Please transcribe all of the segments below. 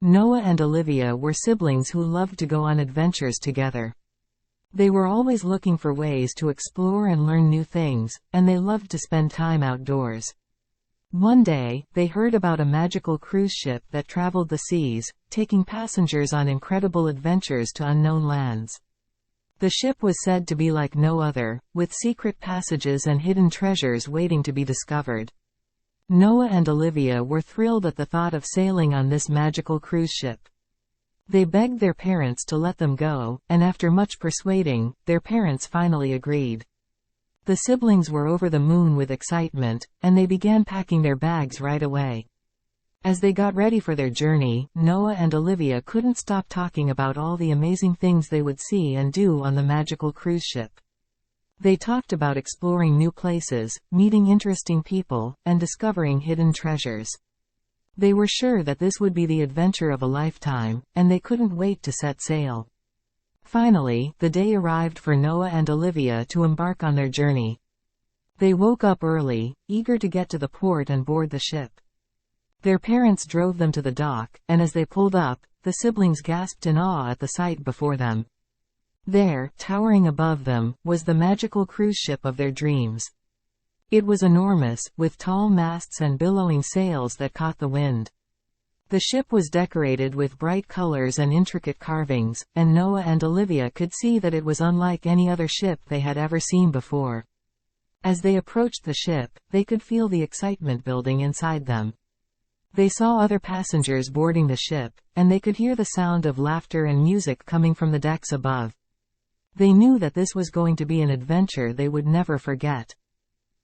Noah and Olivia were siblings who loved to go on adventures together. They were always looking for ways to explore and learn new things, and they loved to spend time outdoors. One day, they heard about a magical cruise ship that traveled the seas, taking passengers on incredible adventures to unknown lands. The ship was said to be like no other, with secret passages and hidden treasures waiting to be discovered. Noah and Olivia were thrilled at the thought of sailing on this magical cruise ship. They begged their parents to let them go, and after much persuading, their parents finally agreed. The siblings were over the moon with excitement, and they began packing their bags right away. As they got ready for their journey, Noah and Olivia couldn't stop talking about all the amazing things they would see and do on the magical cruise ship. They talked about exploring new places, meeting interesting people, and discovering hidden treasures. They were sure that this would be the adventure of a lifetime, and they couldn't wait to set sail. Finally, the day arrived for Noah and Olivia to embark on their journey. They woke up early, eager to get to the port and board the ship. Their parents drove them to the dock, and as they pulled up, the siblings gasped in awe at the sight before them. There, towering above them, was the magical cruise ship of their dreams. It was enormous, with tall masts and billowing sails that caught the wind. The ship was decorated with bright colors and intricate carvings, and Noah and Olivia could see that it was unlike any other ship they had ever seen before. As they approached the ship, they could feel the excitement building inside them. They saw other passengers boarding the ship, and they could hear the sound of laughter and music coming from the decks above. They knew that this was going to be an adventure they would never forget.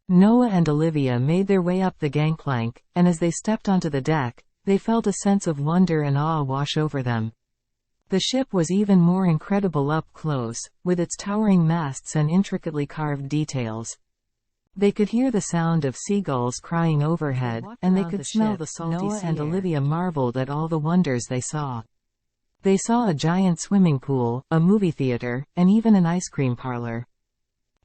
Noah and Olivia made their way up the gangplank, and as they stepped onto the deck, they felt a sense of wonder and awe wash over them. The ship was even more incredible up close, with its towering masts and intricately carved details. They could hear the sound of seagulls crying overhead, and they could smell the salty sea air. Noah and Olivia marveled at all the wonders they saw. They saw a giant swimming pool, a movie theater, and even an ice cream parlor.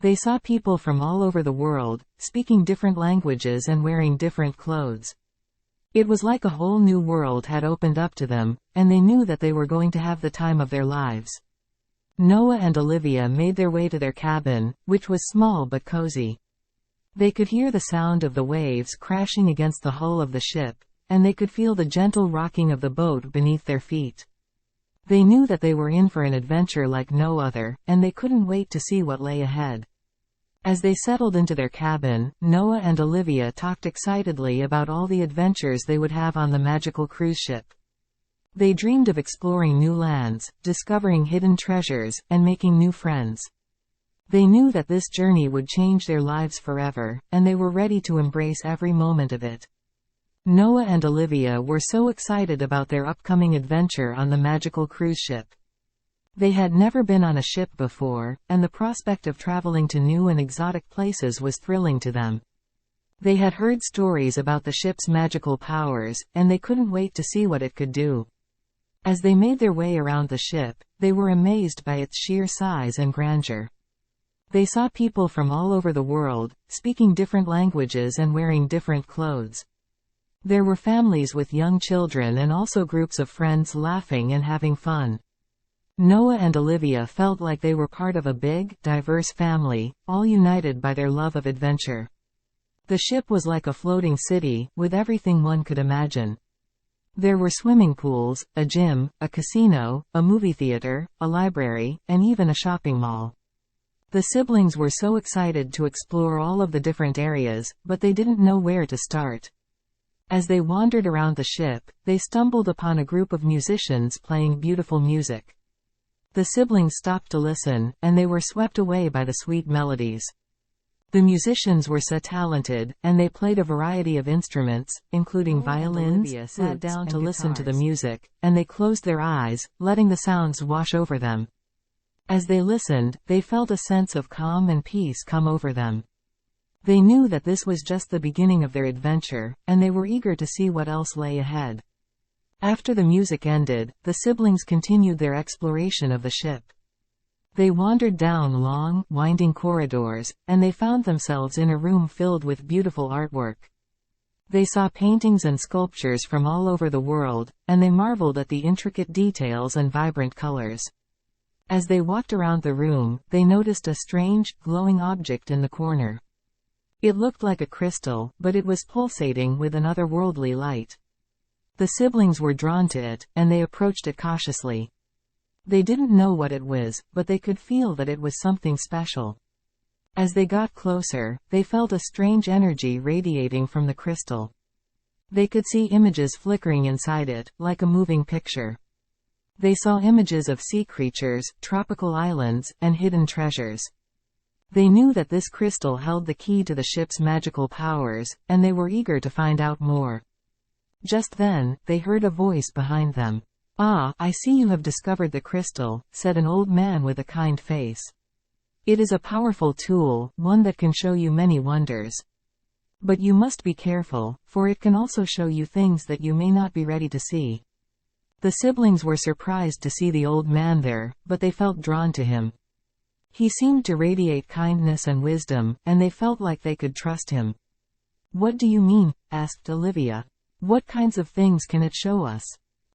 They saw people from all over the world, speaking different languages and wearing different clothes. It was like a whole new world had opened up to them, and they knew that they were going to have the time of their lives. Noah and Olivia made their way to their cabin, which was small but cozy. They could hear the sound of the waves crashing against the hull of the ship, and they could feel the gentle rocking of the boat beneath their feet. They knew that they were in for an adventure like no other, and they couldn't wait to see what lay ahead. As they settled into their cabin, Noah and Olivia talked excitedly about all the adventures they would have on the magical cruise ship. They dreamed of exploring new lands, discovering hidden treasures, and making new friends. They knew that this journey would change their lives forever, and they were ready to embrace every moment of it. Noah and Olivia were so excited about their upcoming adventure on the magical cruise ship. They had never been on a ship before, and the prospect of traveling to new and exotic places was thrilling to them. They had heard stories about the ship's magical powers, and they couldn't wait to see what it could do. As they made their way around the ship, they were amazed by its sheer size and grandeur. They saw people from all over the world, speaking different languages and wearing different clothes. There were families with young children and also groups of friends laughing and having fun. Noah and Olivia felt like they were part of a big, diverse family, all united by their love of adventure. The ship was like a floating city, with everything one could imagine. There were swimming pools, a gym, a casino, a movie theater, a library, and even a shopping mall. The siblings were so excited to explore all of the different areas, but they didn't know where to start. As they wandered around the ship, they stumbled upon a group of musicians playing beautiful music. The siblings stopped to listen, and they were swept away by the sweet melodies. The musicians were so talented, and they played a variety of instruments, including violins, sat down to listen to the music, and they closed their eyes, letting the sounds wash over them. As they listened, they felt a sense of calm and peace come over them. They knew that this was just the beginning of their adventure, and they were eager to see what else lay ahead. After the music ended, the siblings continued their exploration of the ship. They wandered down long, winding corridors, and they found themselves in a room filled with beautiful artwork. They saw paintings and sculptures from all over the world, and they marveled at the intricate details and vibrant colors. As they walked around the room, they noticed a strange, glowing object in the corner. It looked like a crystal, but it was pulsating with an otherworldly light. The siblings were drawn to it, and they approached it cautiously. They didn't know what it was, but they could feel that it was something special. As they got closer, they felt a strange energy radiating from the crystal. They could see images flickering inside it, like a moving picture. They saw images of sea creatures, tropical islands, and hidden treasures. They knew that this crystal held the key to the ship's magical powers, and they were eager to find out more. Just then, they heard a voice behind them. "Ah, I see you have discovered the crystal," said an old man with a kind face. "It is a powerful tool, one that can show you many wonders. But you must be careful, for it can also show you things that you may not be ready to see." The siblings were surprised to see the old man there, but they felt drawn to him. He seemed to radiate kindness and wisdom, and they felt like they could trust him. "What do you mean?" asked Olivia. "What kinds of things can it show us?"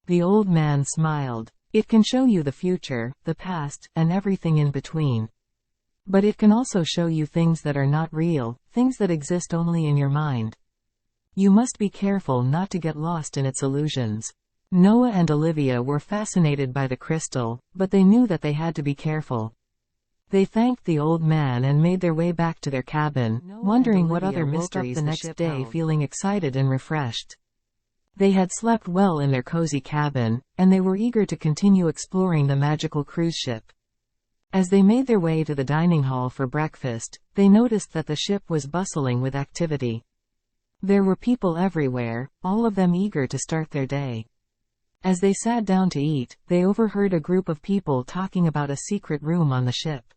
The old man smiled. "It can show you the future, the past, and everything in between. But it can also show you things that are not real, things that exist only in your mind. You must be careful not to get lost in its illusions." Noah and Olivia were fascinated by the crystal, but they knew that they had to be careful. They thanked the old man and made their way back to their cabin, wondering what other mysteries the next day, feeling excited and refreshed. They had slept well in their cozy cabin, and they were eager to continue exploring the magical cruise ship. As they made their way to the dining hall for breakfast, they noticed that the ship was bustling with activity. There were people everywhere, all of them eager to start their day. As they sat down to eat, they overheard a group of people talking about a secret room on the ship.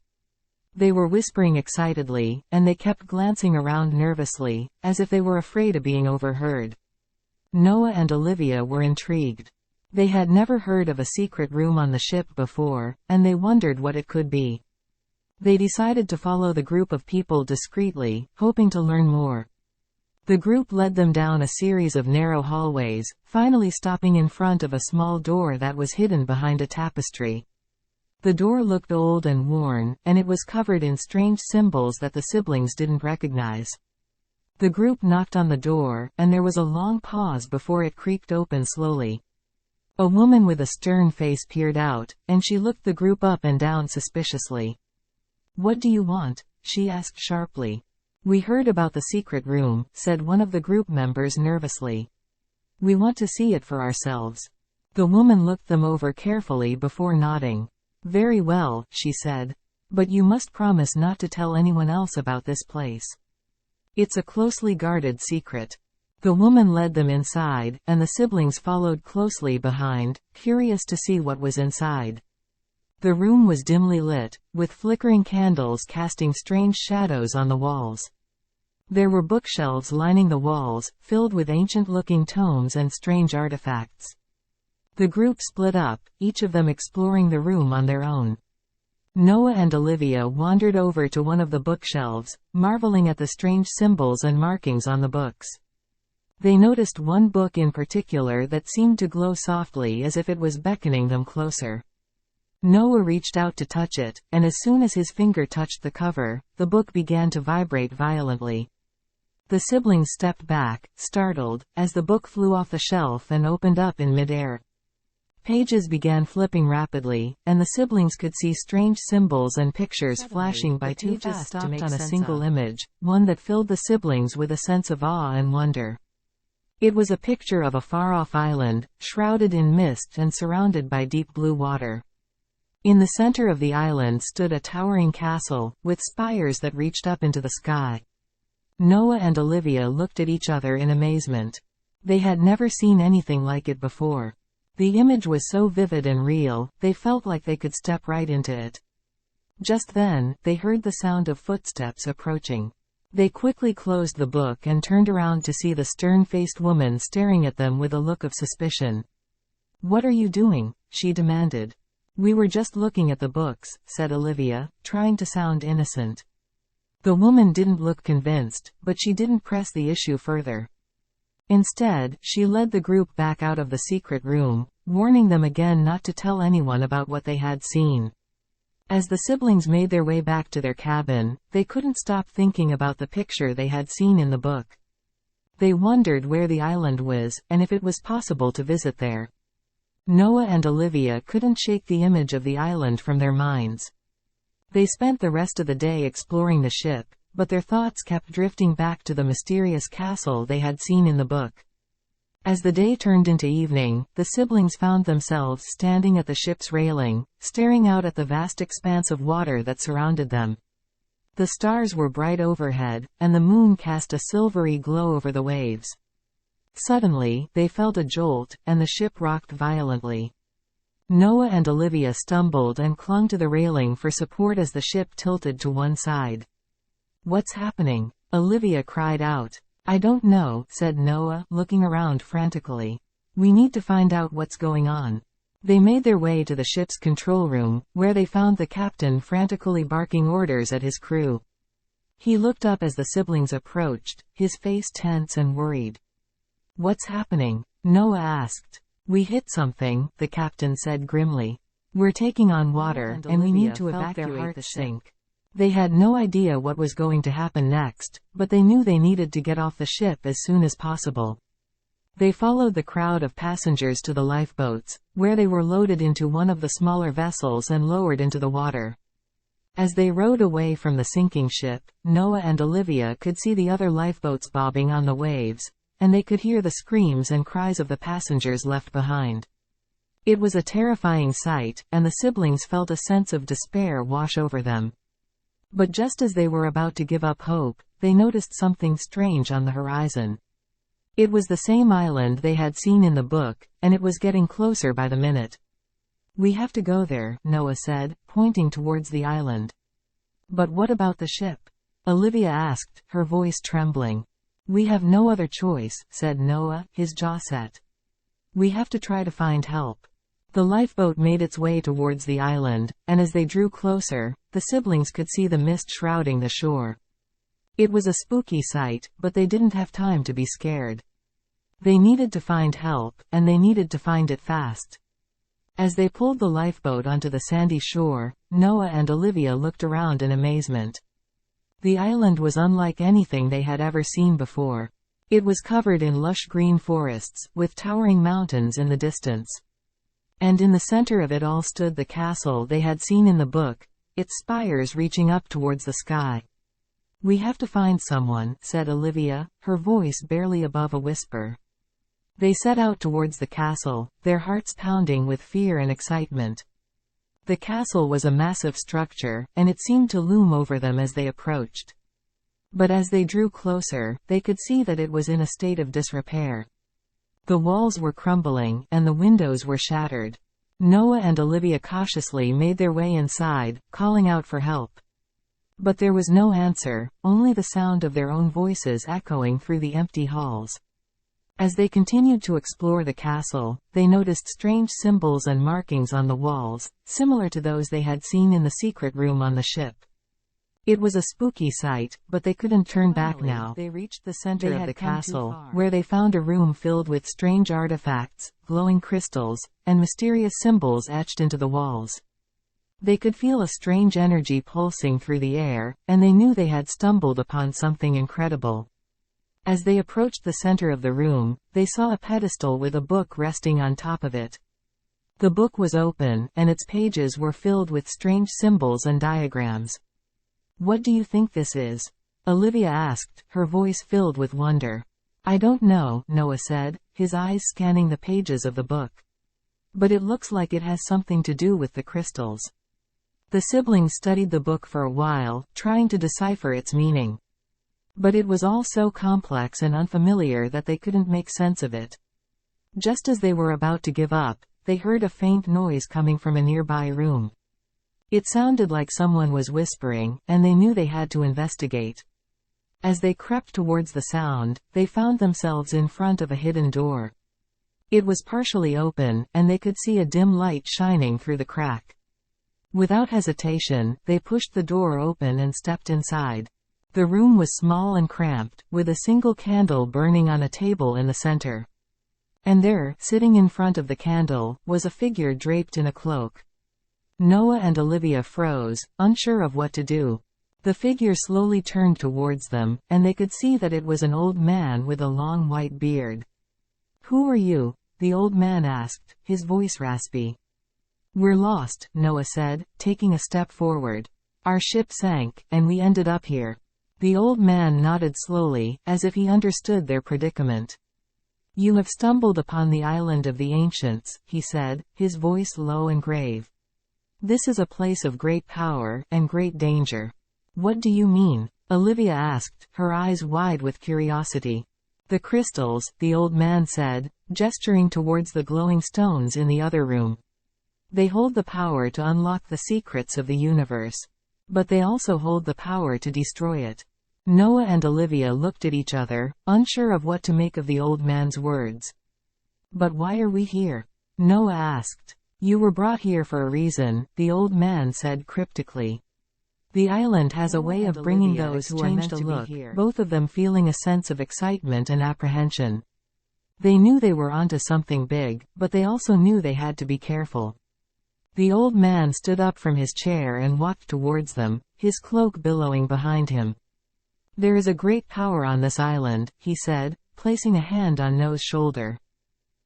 They were whispering excitedly, and they kept glancing around nervously, as if they were afraid of being overheard. Noah and Olivia were intrigued. They had never heard of a secret room on the ship before, and they wondered what it could be. They decided to follow the group of people discreetly, hoping to learn more. The group led them down a series of narrow hallways, finally stopping in front of a small door that was hidden behind a tapestry. The door looked old and worn, and it was covered in strange symbols that the siblings didn't recognize. The group knocked on the door, and there was a long pause before it creaked open slowly. A woman with a stern face peered out, and she looked the group up and down suspiciously. "What do you want?" she asked sharply. "We heard about the secret room," said one of the group members nervously. "We want to see it for ourselves." The woman looked them over carefully before nodding. "Very well," she said. "But you must promise not to tell anyone else about this place. It's a closely guarded secret." The woman led them inside, and the siblings followed closely behind, curious to see what was inside. The room was dimly lit, with flickering candles casting strange shadows on the walls. There were bookshelves lining the walls, filled with ancient-looking tomes and strange artifacts. The group split up, each of them exploring the room on their own. Noah and Olivia wandered over to one of the bookshelves, marveling at the strange symbols and markings on the books. They noticed one book in particular that seemed to glow softly as if it was beckoning them closer. Noah reached out to touch it, and as soon as his finger touched the cover, the book began to vibrate violently. The siblings stepped back, startled, as the book flew off the shelf and opened up in midair. Pages began flipping rapidly, and the siblings could see strange symbols and pictures flashing by too fast to make on a single image, one that filled the siblings with a sense of awe and wonder. It was a picture of a far-off island, shrouded in mist and surrounded by deep blue water. In the center of the island stood a towering castle, with spires that reached up into the sky. Noah and Olivia looked at each other in amazement. They had never seen anything like it before. The image was so vivid and real, they felt like they could step right into it. Just then, they heard the sound of footsteps approaching. They quickly closed the book and turned around to see the stern-faced woman staring at them with a look of suspicion. "What are you doing?" she demanded. "We were just looking at the books," said Olivia, trying to sound innocent. The woman didn't look convinced, but she didn't press the issue further. Instead, she led the group back out of the secret room, warning them again not to tell anyone about what they had seen. As the siblings made their way back to their cabin, they couldn't stop thinking about the picture they had seen in the book. They wondered where the island was, and if it was possible to visit there. Noah and Olivia couldn't shake the image of the island from their minds. They spent the rest of the day exploring the ship, but their thoughts kept drifting back to the mysterious castle they had seen in the book. As the day turned into evening, the siblings found themselves standing at the ship's railing, staring out at the vast expanse of water that surrounded them. The stars were bright overhead, and the moon cast a silvery glow over the waves. Suddenly, they felt a jolt, and the ship rocked violently. Noah and Olivia stumbled and clung to the railing for support as the ship tilted to one side. "What's happening?" Olivia cried out. "I don't know," said Noah, looking around frantically. "We need to find out what's going on." They made their way to the ship's control room, where they found the captain frantically barking orders at his crew. He looked up as the siblings approached, his face tense and worried. "What's happening?" Noah asked. "We hit something," the captain said grimly. "We're taking on water, and we need to evacuate the ship." They had no idea what was going to happen next, but they knew they needed to get off the ship as soon as possible. They followed the crowd of passengers to the lifeboats, where they were loaded into one of the smaller vessels and lowered into the water. As they rowed away from the sinking ship, Noah and Olivia could see the other lifeboats bobbing on the waves, and they could hear the screams and cries of the passengers left behind. It was a terrifying sight, and the siblings felt a sense of despair wash over them. But just as they were about to give up hope, they noticed something strange on the horizon. It was the same island they had seen in the book, and it was getting closer by the minute. "We have to go there," Noah said, pointing towards the island. "But what about the ship?" Olivia asked, her voice trembling. "We have no other choice," said Noah, his jaw set. "We have to try to find help." The lifeboat made its way towards the island, and as they drew closer, the siblings could see the mist shrouding the shore. It was a spooky sight, but they didn't have time to be scared. They needed to find help, and they needed to find it fast. As they pulled the lifeboat onto the sandy shore, Noah and Olivia looked around in amazement. The island was unlike anything they had ever seen before. It was covered in lush green forests, with towering mountains in the distance. And in the center of it all stood the castle they had seen in the book, its spires reaching up towards the sky. "We have to find someone," said Olivia, her voice barely above a whisper. They set out towards the castle, their hearts pounding with fear and excitement. The castle was a massive structure, and it seemed to loom over them as they approached. But as they drew closer, they could see that it was in a state of disrepair. The walls were crumbling, and the windows were shattered. Noah and Olivia cautiously made their way inside, calling out for help. But there was no answer, only the sound of their own voices echoing through the empty halls. As they continued to explore the castle, they noticed strange symbols and markings on the walls, similar to those they had seen in the secret room on the ship. It was a spooky sight, but they couldn't turn back now. They reached the center of the castle, where they found a room filled with strange artifacts, glowing crystals, and mysterious symbols etched into the walls. They could feel a strange energy pulsing through the air, and they knew they had stumbled upon something incredible. As they approached the center of the room, they saw a pedestal with a book resting on top of it. The book was open, and its pages were filled with strange symbols and diagrams. "What do you think this is?" Olivia asked, her voice filled with wonder. "I don't know," Noah said, his eyes scanning the pages of the book. "But it looks like it has something to do with the crystals." The siblings studied the book for a while, trying to decipher its meaning. But it was all so complex and unfamiliar that they couldn't make sense of it. Just as they were about to give up, they heard a faint noise coming from a nearby room. It sounded like someone was whispering, and they knew they had to investigate. As they crept towards the sound, they found themselves in front of a hidden door. It was partially open, and they could see a dim light shining through the crack. Without hesitation, they pushed the door open and stepped inside. The room was small and cramped, with a single candle burning on a table in the center. And there, sitting in front of the candle, was a figure draped in a cloak. Noah and Olivia froze, unsure of what to do. The figure slowly turned towards them, and they could see that it was an old man with a long white beard. "Who are you?" the old man asked, his voice raspy. "We're lost," Noah said, taking a step forward. "Our ship sank, and we ended up here." The old man nodded slowly, as if he understood their predicament. "You have stumbled upon the island of the ancients," he said, his voice low and grave. "This is a place of great power, and great danger." "What do you mean?" Olivia asked, her eyes wide with curiosity. "The crystals," the old man said, gesturing towards the glowing stones in the other room. "They hold the power to unlock the secrets of the universe. But they also hold the power to destroy it." Noah and Olivia looked at each other, unsure of what to make of the old man's words. "But why are we here?" Noah asked. "You were brought here for a reason," the old man said cryptically. "The island has a way of bringing those who are meant to look," both of them feeling a sense of excitement and apprehension. They knew they were onto something big, but they also knew they had to be careful. The old man stood up from his chair and walked towards them, his cloak billowing behind him. "There is a great power on this island," he said, placing a hand on Noah's shoulder.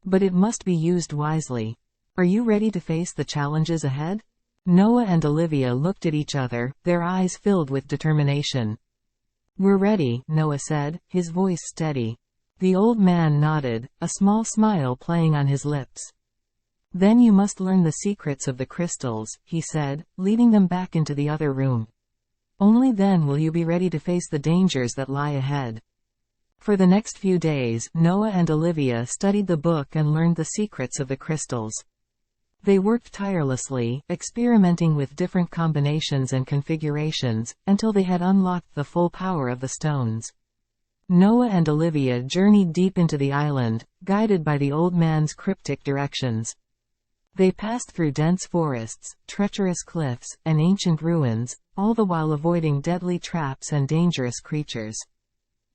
"But it must be used wisely. Are you ready to face the challenges ahead?" Noah and Olivia looked at each other, their eyes filled with determination. "We're ready," Noah said, his voice steady. The old man nodded, a small smile playing on his lips. "Then you must learn the secrets of the crystals," he said, leading them back into the other room. "Only then will you be ready to face the dangers that lie ahead." For the next few days, Noah and Olivia studied the book and learned the secrets of the crystals. They worked tirelessly, experimenting with different combinations and configurations, until they had unlocked the full power of the stones. Noah and Olivia journeyed deep into the island, guided by the old man's cryptic directions. They passed through dense forests, treacherous cliffs, and ancient ruins, all the while avoiding deadly traps and dangerous creatures.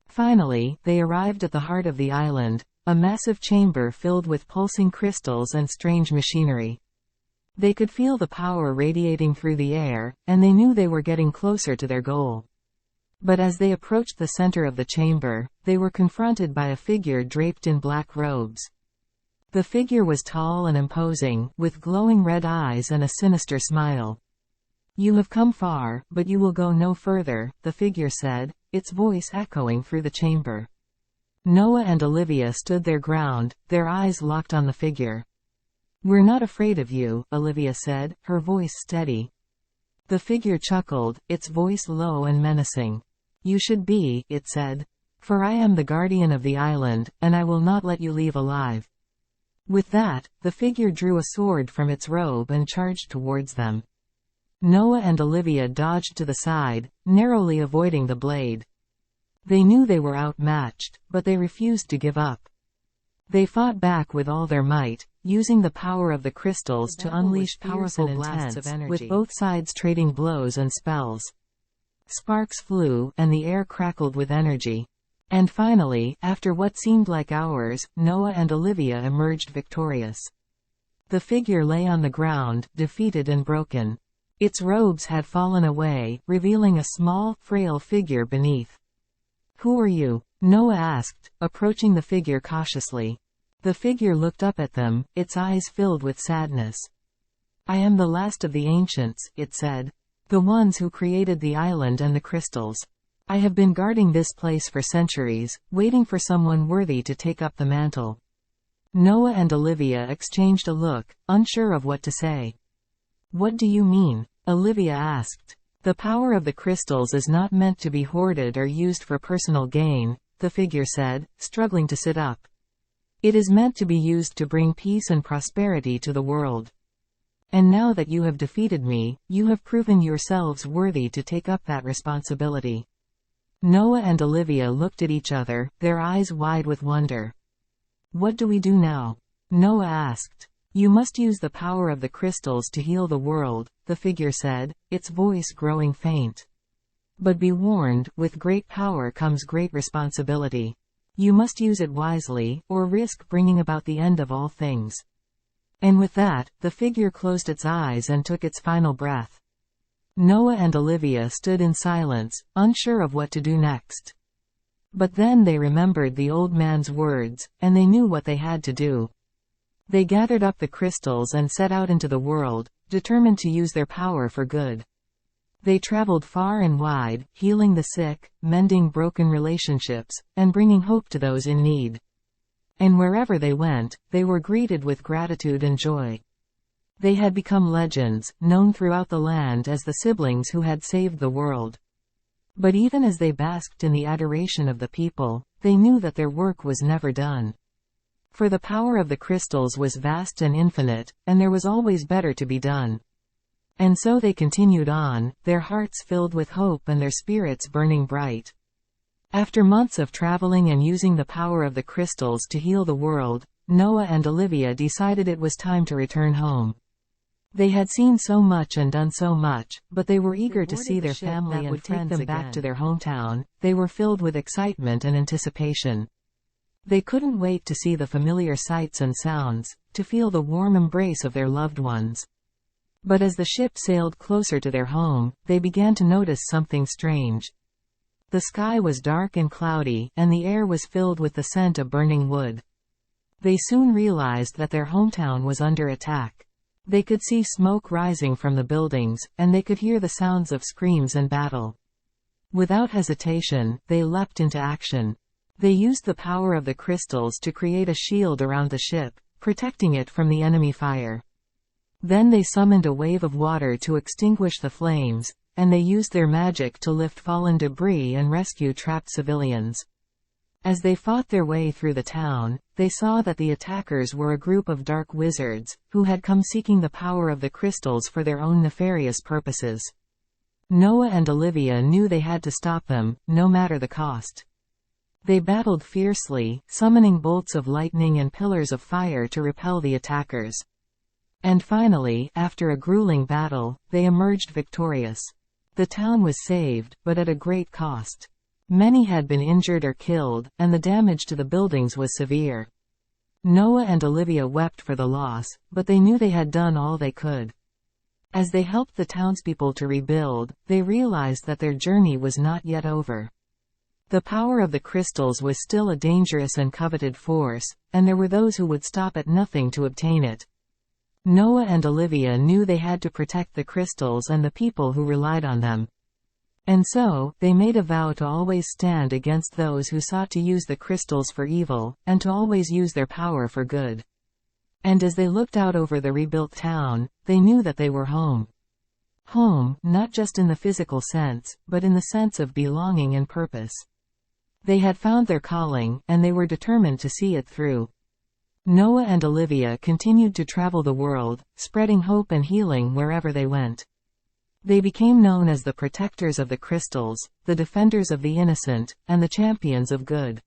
Finally, they arrived at the heart of the island, a massive chamber filled with pulsing crystals and strange machinery. They could feel the power radiating through the air, and they knew they were getting closer to their goal. But as they approached the center of the chamber, they were confronted by a figure draped in black robes. The figure was tall and imposing, with glowing red eyes and a sinister smile. "You have come far, but you will go no further," the figure said, its voice echoing through the chamber. Noah and Olivia stood their ground, their eyes locked on the figure. "We're not afraid of you," Olivia said, her voice steady. The figure chuckled, its voice low and menacing. "You should be," it said. "For I am the guardian of the island, and I will not let you leave alive." With that, the figure drew a sword from its robe and charged towards them. Noah and Olivia dodged to the side, narrowly avoiding the blade. They knew they were outmatched, but they refused to give up. They fought back with all their might, using the power of the crystals to unleash powerful blasts of energy, with both sides trading blows and spells. Sparks flew, and the air crackled with energy. And finally, after what seemed like hours, Noah and Olivia emerged victorious. The figure lay on the ground, defeated and broken. Its robes had fallen away, revealing a small, frail figure beneath. "Who are you?" Noah asked, approaching the figure cautiously. The figure looked up at them, its eyes filled with sadness. "I am the last of the ancients," it said. "The ones who created the island and the crystals. I have been guarding this place for centuries, waiting for someone worthy to take up the mantle." Noah and Olivia exchanged a look, unsure of what to say. "What do you mean?" Olivia asked. "The power of the crystals is not meant to be hoarded or used for personal gain," the figure said, struggling to sit up. "It is meant to be used to bring peace and prosperity to the world. And now that you have defeated me, you have proven yourselves worthy to take up that responsibility." Noah and Olivia looked at each other, their eyes wide with wonder. "What do we do now?" Noah asked. "You must use the power of the crystals to heal the world," the figure said, its voice growing faint. But be warned, with great power comes great responsibility. You must use it wisely, or risk bringing about the end of all things." And with that, the figure closed its eyes and took its final breath. Noah and Olivia stood in silence, unsure of what to do next. But then they remembered the old man's words, and they knew what they had to do. They gathered up the crystals and set out into the world, determined to use their power for good. They traveled far and wide, healing the sick, mending broken relationships, and bringing hope to those in need. And wherever they went, they were greeted with gratitude and joy. They had become legends, known throughout the land as the siblings who had saved the world. But even as they basked in the adoration of the people, they knew that their work was never done. For the power of the crystals was vast and infinite, and there was always better to be done. And so they continued on, their hearts filled with hope and their spirits burning bright. After months of traveling and using the power of the crystals to heal the world, Noah and Olivia decided it was time to return home. They had seen so much and done so much, but they were eager to see their family and friends again. Back to their hometown, they were filled with excitement and anticipation. They couldn't wait to see the familiar sights and sounds, to feel the warm embrace of their loved ones. But as the ship sailed closer to their home, they began to notice something strange. The sky was dark and cloudy, and the air was filled with the scent of burning wood. They soon realized that their hometown was under attack. They could see smoke rising from the buildings, and they could hear the sounds of screams and battle. Without hesitation, they leapt into action. They used the power of the crystals to create a shield around the ship, protecting it from the enemy fire. Then they summoned a wave of water to extinguish the flames, and they used their magic to lift fallen debris and rescue trapped civilians. As they fought their way through the town, they saw that the attackers were a group of dark wizards, who had come seeking the power of the crystals for their own nefarious purposes. Noah and Olivia knew they had to stop them, no matter the cost. They battled fiercely, summoning bolts of lightning and pillars of fire to repel the attackers. And finally, after a grueling battle, they emerged victorious. The town was saved, but at a great cost. Many had been injured or killed, and the damage to the buildings was severe. Noah and Olivia wept for the loss, but they knew they had done all they could. As they helped the townspeople to rebuild, they realized that their journey was not yet over. The power of the crystals was still a dangerous and coveted force, and there were those who would stop at nothing to obtain it. Noah and Olivia knew they had to protect the crystals and the people who relied on them. And so, they made a vow to always stand against those who sought to use the crystals for evil, and to always use their power for good. And as they looked out over the rebuilt town, they knew that they were home. Home, not just in the physical sense, but in the sense of belonging and purpose. They had found their calling, and they were determined to see it through. Noah and Olivia continued to travel the world, spreading hope and healing wherever they went. They became known as the protectors of the crystals, the defenders of the innocent, and the champions of good.